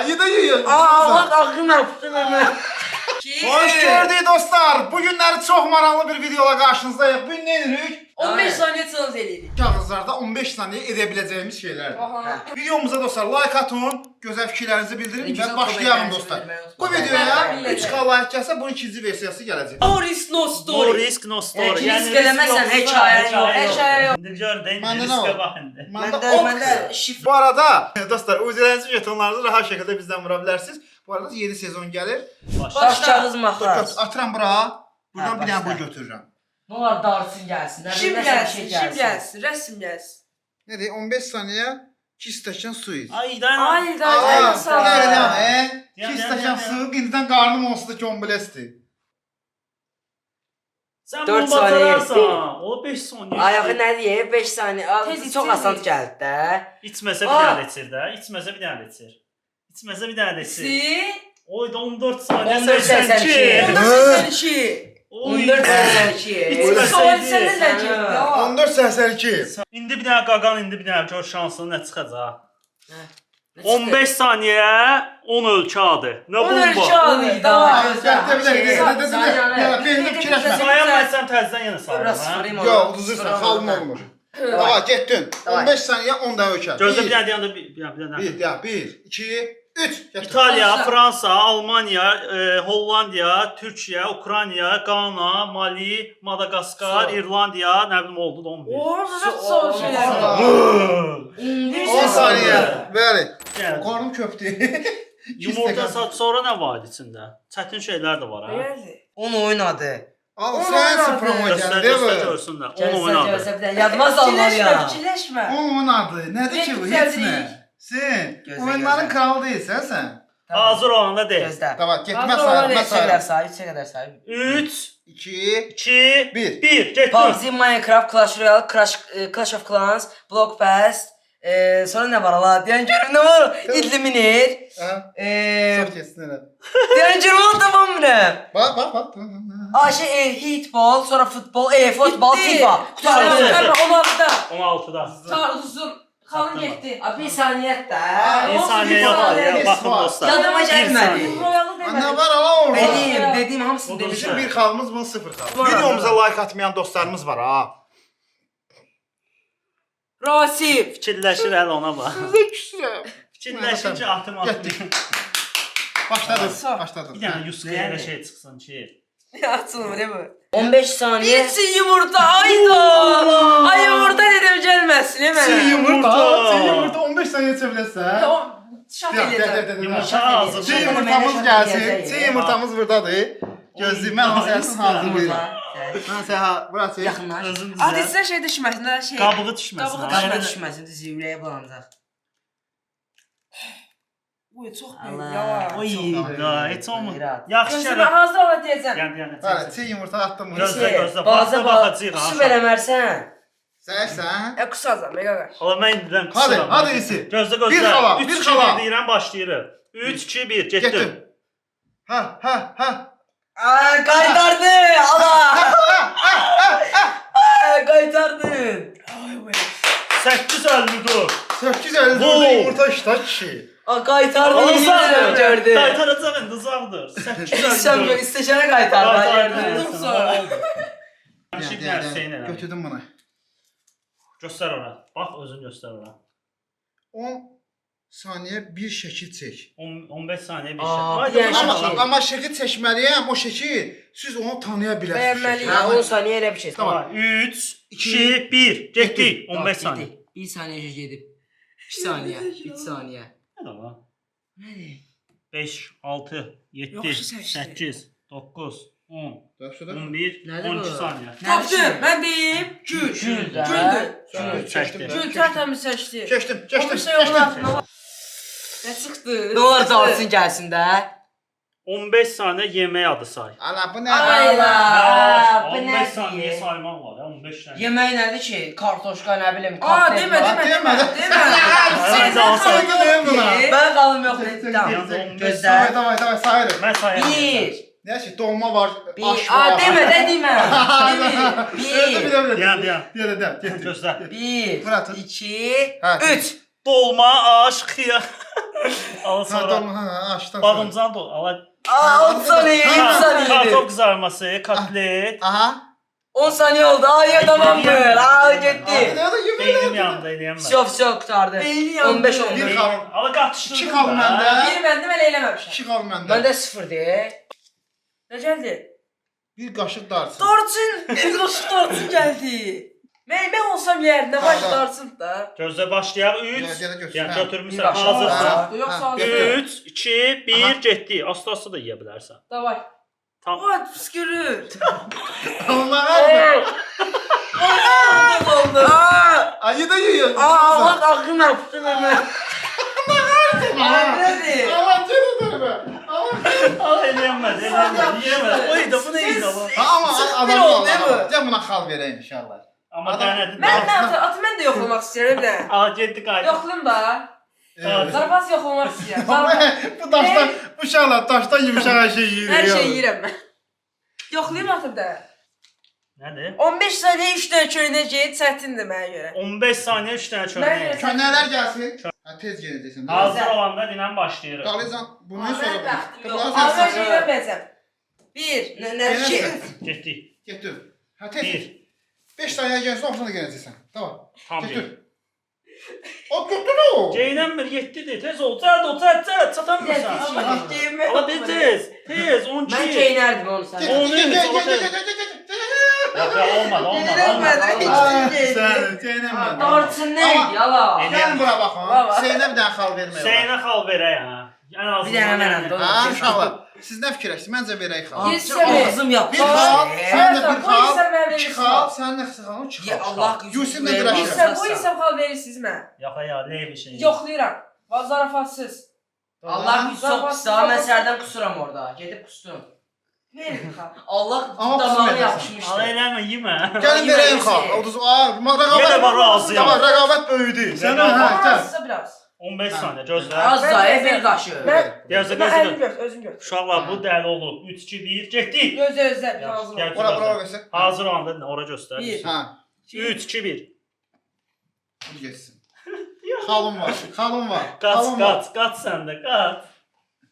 Yedi. Allah aklım yaptı mı? Hoş gördük dostlar. Bugünləri çox maraqlı bir videola qarşınızdayıq. Bugün nə edirik? 15 saniye challenge edirik. Kağızlarda 15 saniye edə biləcəyimiz şeylərdir. Videomuza dostlar like atın, gözəl fikirlərinizi bildirin və başlayalım dostlar. Bu videoya 3K like gəlsə bunun ikinci versiyası gələcək. No risk no No story. risk, no story. Risk eləməsən hekayə yox. Hekayə yox. İndi gör də indi Məndə nə riskə var? bax indi. Məndə şifr. Bu arada dostlar uzunlarınızı jetonlarınızı rahat şəkildə bizdən vura bilərsiniz. Bu arada yeni sezon gəlir. Daş kağız makas. Atıram bura. Buradan bir dənə başla. bu götürürəm. Ne var darsın gəlsin. Şim gəlsin, şim gəlsin, rəsm gəlsin. Ne deyir? 15 saniye 2 stəkan su iç. Ay da. Ay da, Aa, sağ ol. nereden? 2 Yan, stəkan yan, su, indidən qarnım onsuz da kombilesdir. Sən 4 bunu saniye bacararsan. O 5 saniye. Ayağı nə deyir? 5 saniye. Tez Çox iç, asan tez iç. gəldi də. İçməsə bir dənə içir də. İçməsə bir dənə içir. İçməsə bir dənə içir. Si. Oy da 14 saniye 14 82. 1482. 14 82. Sual sənə də getdi. 14.82. İndi bir dənə qaqan, indi bir dənə gör şansını nə çıxacaq. Nə 15 saniye 10 ölçü adı. Nə 10 ölçü bomba. adı. Oy, Daha daha gözəl. Benim fikirləşmə. Sayamayacam təzədən yenə Biraz sayıram. sıfırayım Yo, onu. uduzursan, xalın olmur. Dava, getdin. Davay. 15 saniye 10 dənə ölkə. Gözlə bir dənə deyəndə bir dənə. 1, 2, 3. İtaliya, Başla. Fransa, Almanya, Hollandiya, Türkiyə, Ukrayna, Qana, Mali, Madagaskar, Sağ ol. İrlandiya, nə bilim oldu da 11. Orada da soğuk şeyler. 10 saniye. Bəli. Yəni, Qarnım köpdü. yumurta sat sonra nə var idi içində? Çətin şeylər də var ha. Geldi. Onu oynadı. Al sen sıfırama Göstər, gəldi göstər bu. görsünlər. Onu oynadı. Gözlə bir dənə. Yadıma salmalı Fikirləşmə, ya. fikirləşmə. Onu oynadı. Nədir ki bu? Heç nə. Sen Gözlə, oyunların gözlə. kralı değilsən sən. Hazır olanda deyil. Gözlə. Tamam, getmə Hazır sayılmaz olan 3-ə qədər sayılmaz. say, 3-ə qədər say. 3, 2, 2, Bir. 1. Getdim. PUBG, Minecraft, Clash Royale, Clash of Clans, Block Pass, sonra nə var ala? Deyən görüm nə var? İdliminer. ha, Eee, saf kessin elə. deyən görüm o tamam mı? Bak. Hitball, sonra futbol, futbol, Bitti. FIFA. Tamam, Qutardı. 16'da. 16'da. Ta uzun. Kalın getdi. Abi bir saniyyət də. İnsaniyə yox ya. Baxın dostlar. Yadıma Bir gəlmədi. saniyə. Royalı Ne demədim. var ala orada? Dediyim hamısını Bizim Bizim demişəm. bir xalımız, bunun sıfır xalım. Var. Videomuza like atmayan dostlarımız var ha. Rasif. Fikirləşir hələ ona bax. Sizə küsürəm. Fikirləşir ki atım atım. Getdik. Başladım. Sağ. Başladım. Bir dənə Yuskaya elə şey çıxsın ki. Açılmır değil mi? 15 saniyə. Birisi yumurta. Ayda. Ay yumurta dedim gelmesin hemen. Çiğ yumurta. Yumurta. Çiğ yumurta 15 saniye çevirəsən. O şak edeceğim. Yumurta hazır. Çiğ Şey, yumurtamız şey, gəlsin. şey, Çiğ şey. yumurtamız buradadır. Gözləyim, mən onu sənsin hazırlayıram. Yumurta. Mən sənə burası. Yaxınlaş. Özün Hadi düzəl. size şey düşmesin de şey. Qabığı düşməsin. Qabığı ha. Qabına düşməsin, düz ürəyə bulanacaq. Uy çok Allah. büyük ya. Oy, Çox da, heç olmur. Rahat. Yaxşı Gözüme gələ. hazır ol diyeceğim. Yəni, Bəli, çiğ yumurta attım. Gözlə, gözlə. Baza Baxacağıq ha. su verəmərsən. Səhsən. Kusacağım mega kaç. Ola mən indidən Hadi, qısıram. hadi isi. Gözlə, gözlə. Bir xala, 3, bir 2, xala. 1 deyirəm, başlayırıq. 3, 2, 1, getdim. Getdim. Ha. Aa, qaytardı. Allah. Aa, qaytardın. Ay be. 8.54. 850 Wow. yumurta iştah kişi. Aa, qaytardı. Uzaqdır. Gördü. Qaytaracaq indi uzaqdır. Sən 8.54. istəşənə qaytardı. Qaytardım sonra. Götürdüm bunu. Göstər ora. Bax özün göstər ora. 10 saniye bir şəkil çək. 15 saniyə bir Aa, şey. bir dənə şəkil. Amma şəkil çəkməliyəm, o şəkil siz onu tanıya bilərsiniz. Bəyənməliyəm. Hə, 10 saniyə elə bir şey. Tamam. 3, 2, 1, getdik. 15 saniyə. 1 saniyə gedib. 2 saniyə, 3 saniyə. Nə də var? Nədir? 5, 6, 7, Yoxsa seçdi. 8, 9, 10, Dəfsədə. 11, Nədir 12 bu? saniyə. Tapdım. Ben deyim. Gül. Gül də. Güldür. Çəkdim. Gül tertemiz seçti. Keçdim, O bir keçdim, şey olmaz. keçdim. Ne çıktı? Nə olar dalsın gəlsin də. 15 saniyə yemək adı say. Ana bu nə? Ayla. Bu 15 saniyə nədir? saymaq var ya, 15 saniyə. Yemək nədir ki? Kartoşka, nə bilim, Aa kokteyl deme var. deme Deme. deme. Deme. Sen Sen de sen alsaydın buna. Ben qalım yox, tamam. Yalnız 15 Gözlə. Davay, sayırıq. Mən sayıram. 1. Nə ki, dolma var, Bir. aş var. Aa deme de deme. Bir. Deyəm. Deyəm. Gözlə. 1, Murat. 2, Hə. 3. Dolma, aş, xiyar. Al Ha, sonra. tamam, ha, açdan sonra. Badımcan dol. Al. Aa 10 saniye, 20 Kartof saniye. kızarması, kotlet. Aha. 10 saniye oldu. Ay tamamdır. Aa gitti. Hadi Beynim yanında eləyəm mən. Çok kurtardı. Beyni yandı. 15 Bir oldu. xal. Al qatışdırdım. 2 xal məndə. Bir məndə mən eləməmişəm. 2 xal məndə. Məndə 0'dir. Nə gəldi? Bir qaşıq darçın. Darçın. Bir qaşıq darçın gəldi. Mən olsam yerində baş Tamam. darçın da. Gözlə başlayaq. 3. Gələ götür. Yəni Hə. götürmüsən. Bir başa. Hazırsan. Ha. Yoxsa Ha. hazır. 3, 2, 1, Aha. getdi. Asta-asta da yeyə bilərsən. Davay. Tamam. What püskürür. Allah versin. Oldu. Ayı da yiyor. Allah aklım yaptı bana. Nədir? Allah canım benim. Al eləyəməz, eləyəməz. Yeyəməz. Oy da bu nə idi ama. Ama adam oldu, oldu. değil mi? Sen buna xal vereyim inşallah. Amma Adam- dənədi. Atı mən də yoxlamaq istəyirəm də. Al getdi qayıt. Yoxlayım da. Evet. Zarafat yoxlamaq istəyirəm. Zarafat. Bu daştan, bu şahlar daştan yumuşak her şeyi yiyor. Hər şey yeyirəm mən. Yoxlayım atım da. Nədir? 15 saniyə 3 dənə köynə geyib çətindir mənə görə. 15 saniyə 3 dənə Mən çörək. görə- Köynələr gelsin. Ha, tez geleceksin. Hazır olanda dinən başlayırıq. Qalıcan bunu Mən sonra bəxtim bu. yox. Biraz Azər sen- geyirəm bəzəm. 1, nə Geleceksin. 2. Getdi. Getir. Ha tez. 1. 5 saniye gelsin sonra geleceksin. Tamam. Tam Getir. getdi. O götür o. Ceynəmir 7-dir. Tez ol. Çatamırsan. Ala bir tez. Tez 12. Ben giyinərdim onu Gel, sana. gel, Onu gel, gel, sonra gel, tez. gel, gel, gel. Yox, ya, olmadı. Gedirəm Aa, mən. Sen, Zeynep. Darçın neydi yala? Sen bura Baba. bakın. Zeynep bir tane xal vermeye var. Seynə xal verək ha. Ən azından. Bir dənə mənəm də. Ha uşaqlar. Siz nə fikirləşdiniz? Məncə verək xal. Yes. Ağzım Bir yapmış. xal, sən də bir Bu isə xal, mən 2 verirəm. xal, sən nə xal, 2 Ya xal. Allah Yusuf nə verir. dirəşir? İsə bu isə xal verirsiniz mən. Yox ya, lev şey. Yoxlayıram. Zarafatsız. Allah bir çok pis daha mən sərdən kusuram orada. Gedib kustum. Verin xal. Allah Amma damağını kusur edəsən. yapışmışdı. Al eləmə, yemə. Gəlin verəyim xal. Uduz, Yenə var razıyam. Tamam, rəqabət böyüdü. Sən Rəqabət. hə, gəl. Azsa biraz. 15 saniyə gözlə. Az zayıf bir qaşı. Mən Gözlə, mən əlimi gözlə. gör, özüm gör. Uşaqlar bu dəli olub. 3 2 1 getdi. Gözlə, bir Yaxşı, hazır gəl. ol. Ora versin. Hazır olanda ora göstər. Bir. Ha, 3 2 1. bu getsin. Xalım var, xalım var. Qaç, xalım var. qaç sən də, qaç.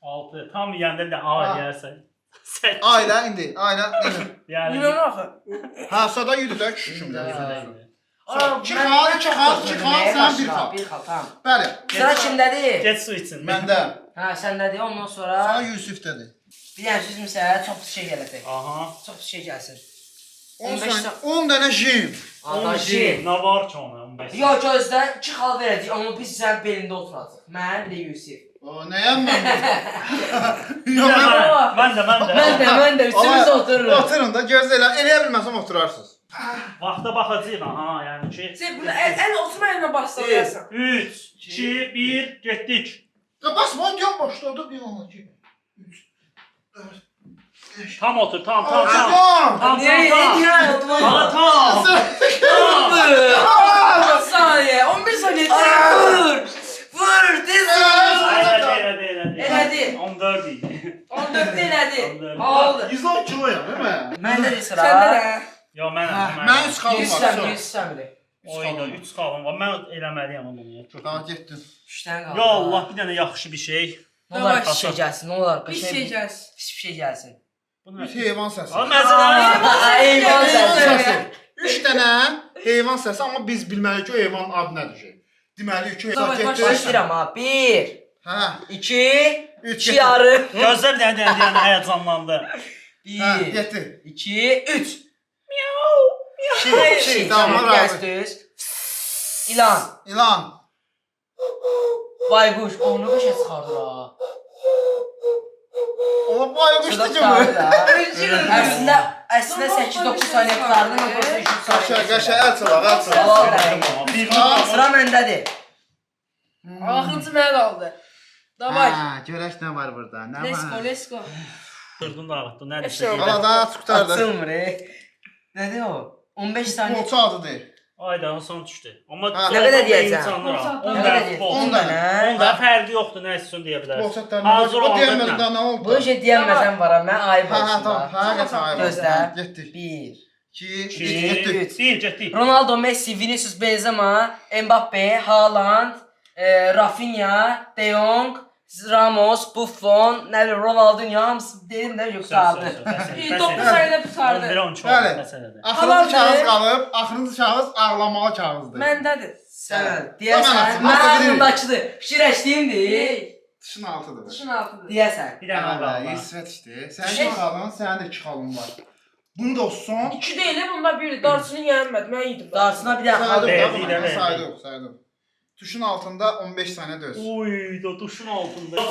6. Tam yeyəndə də A Ha. deyərsən. 8. Ailə indi, ailə indi. Yəni. Milyon axı. Ha, sada yürü də küşüm. Aa, İki xal, iki xal, iki xal, sən bir xal. Bir xal, tamam. Bəli, Sıra kimdədir? Get su için. məndə. Ha, səndədir. Ondan Sana sonra Yusuf'dadır. bir dənə söz məsələ çox pis şey gələcək. Aha. Çox pis şey gəlsin. 10 dənə jim. Anlaşıldı. Ne var ki ona 15. Yo gözlə 2 xal verəcək. Onu biz sənin belində oturacaq. Mən də Yusuf. O, nəyəm mən bu? Bir Yox, də mən... mən də. Mən də üstümüzdə otururum. Oturun da, gözlə, eləyə bilməsəm oturarsınız. Vaxta baxacağıq aha, yəni ki. Sən bunu əl oturma yanına bastırırsan. 3 2 1 getdik. Ya basma, yan başladı bir ona ki. Tam otur, tam. Tam. Nereye Hala tam. Bir saniye, 11 saniye. Vur! Vur! Tez vur! Elədi. Elədi. 14 idi. 14 elədi. 14. Aldı. 110 kiloyam, değil mi? Məndə də sıra. Səndə də. Yo mənəm. Mən 3 xalım var. Yüzsəm, sonra. yüzsəmdir. Oyda 3 qalım var. Mən eləməliyəm onu. Tamam, getdin. 3 dənə qaldı. Ya Allah, bir dənə yaxşı bir şey. Ne olar Yavaş. pis şey gəlsin, ne olar Bir şey gəlsin. Pis bir şey gəlsin. Bu Bir nə? heyvan səsi. Al məzələ. Heyvan Heyvan səsi. səsi. 3 dənə heyvan səsi, amma biz bilməliyik ki, o heyvanın adı nədir ki. Deməliyik ki, Davay, getdi. Başlayıram ha. 1, Hə, 2, 3 2 yarım. Gözlə bir dənə deyən həyecanlandı. Hə, 1, getdi. 2, 3. Şey, tamam, razı. Gəzdiniz. İlan. İlan. Bayquş. Onu başa çıxardır ha. O bayquş Suda da çıxardır kimi? ha. Əslində 8-9 saniyə qurtardım. Mən burada 3 Qaşa, saniyə. qaşa, əl çalaq, əl çalaq. Allah Bir Sıra məndədir. Axırıncı mənə qaldı. Davay. Ha, görək nə var burada, nə Let's go, var? let's go. Durdun dağıtdın. Nədir? Eşşək. Valla da tutardı. Açılmır. Nədir o? 15 saniyə. Futbolçu adıdır. Ayda son düşdü. Amma Ha. Nə qədər deyəcəm? 10 Nə da qədər futbol. 10 dənə. Onda fərqi yoxdur, nə üçün deyə bilərsən. Futbolçu adıdır. Hazır O deyəmədim olanda daha nə oldu? Bu şey deyəməsən var ha. Mən ayıb Ha, ha, olsun tamam. da. Ha, qəçən ayıb. Gözlə. Getdik. 1. 2, 3, 2 getdik. 1 getdik. Ronaldo, Messi, Vinicius, Benzema, Mbappe, Haaland, Rafinha, De Jong, Ramos, Buffon, nə bilim Ronaldinho hamısı dedim də yoxsaldı. İyi, 9 ayda tutardı. Bir 10 çox Bəli. məsələdir. Axırıncı kağız qalıb, axırıncı kağız ağlamalı kağızdır. Məndədir. Sən deyəsən, Tamam, mən tamam. ağzımdakıdır. Fikirləşdiyimdir. Dışın altıdır. Dışın altıdır. Deyəsən. Bir dənə qaldı. İsvet işte. Sənin iki xalın, sənin də iki xalın var. Bunu da son. 2 deyil, bunda 1. Darçını yeyənmədi, mən yedim. Darçına bir dənə xal Saydım Verdi, da verdi, buna. verdi. Saydım, saydım. Tuşun altında 15 saniye döz. Uy, da duşun altında.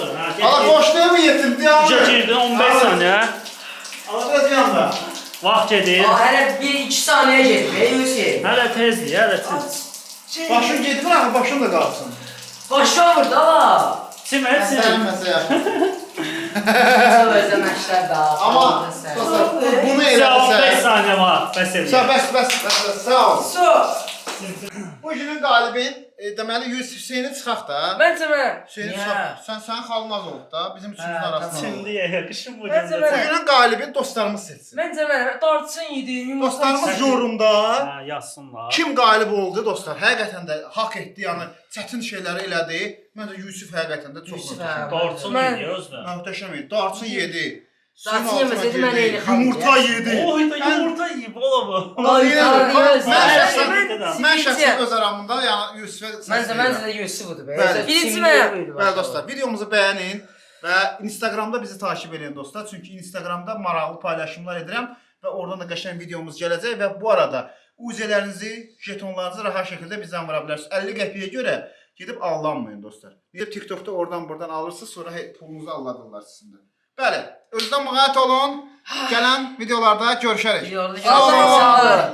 Ala boşluğa mı yetirdi ya? Uca girdi 15 saniyə. Ala biraz yanda. Vaxt gedir. Hələ 1-2 saniyə getmək, Yusuf. Hələ tezdir, hələ tez. Başın gedir, axı başın da qalsın. Başa vurdu ala. Çimər, Sənin çimər. məsələ. Çox özləməşlər də. Amma dostlar, bunu Sizə 15 elədirsə. saniyə var. Bəs Sağ, eləyək. bəs, sağ ol. Su. Bu günün qalibin, deməli Yusuf Hüseyni çıxaq da. Məncə mən. Hüseyni Niyə? çıxaq. Sən xalın az oldu da, bizim üçümüzün Hə, arasında. Şimdi yaxışın bu Məncə gündə. Bu mən. günün qalibini dostlarımız seçsin. Məncə mən. Darçın yedim, yumurta Dostlarımız yedim. yorumda Ha, yazsınlar. kim qalib oldu dostlar? Həqiqətən də haqq etdi, yəni çətin şeyləri elədi. Məncə Yusuf həqiqətən də çox Yusuf, möhtəşəm. hə. Darçın Mən- yedi özlə. Möhtəşəm idi. Darçın yedi. Darçın suyun altına yeməsəydi mən girdi, eyni xalım Yumurta yeyərdim. yedi. Oy da yumurta yiyib ola bu. Ay, Yedi. ay, Mən ay, şəxsən mən- mən şəxsən öz aramında yəni Yusufə Məncə də Yusuf'udur be. Bəli. Birinci mən. Bəli dostlar, videomuzu bəyənin və Instagramda bizi takip edin dostlar. Çünki Instagramda maraqlı paylaşımlar edirəm və oradan da qəşəng videomuz gələcək və bu arada UZ-lərinizi, jetonlarınızı rahat şəkildə bizdən vura bilərsiniz. 50 qəpiyə görə gedib aldanmayın dostlar. Niyə TikTokda oradan alırsınız, sonra pulunuzu alladırlar sizin də. Bəli, özünüzdən müğayət olun. Gələn videolarda görüşərik. Videolarda Sağ olun. görüşərik.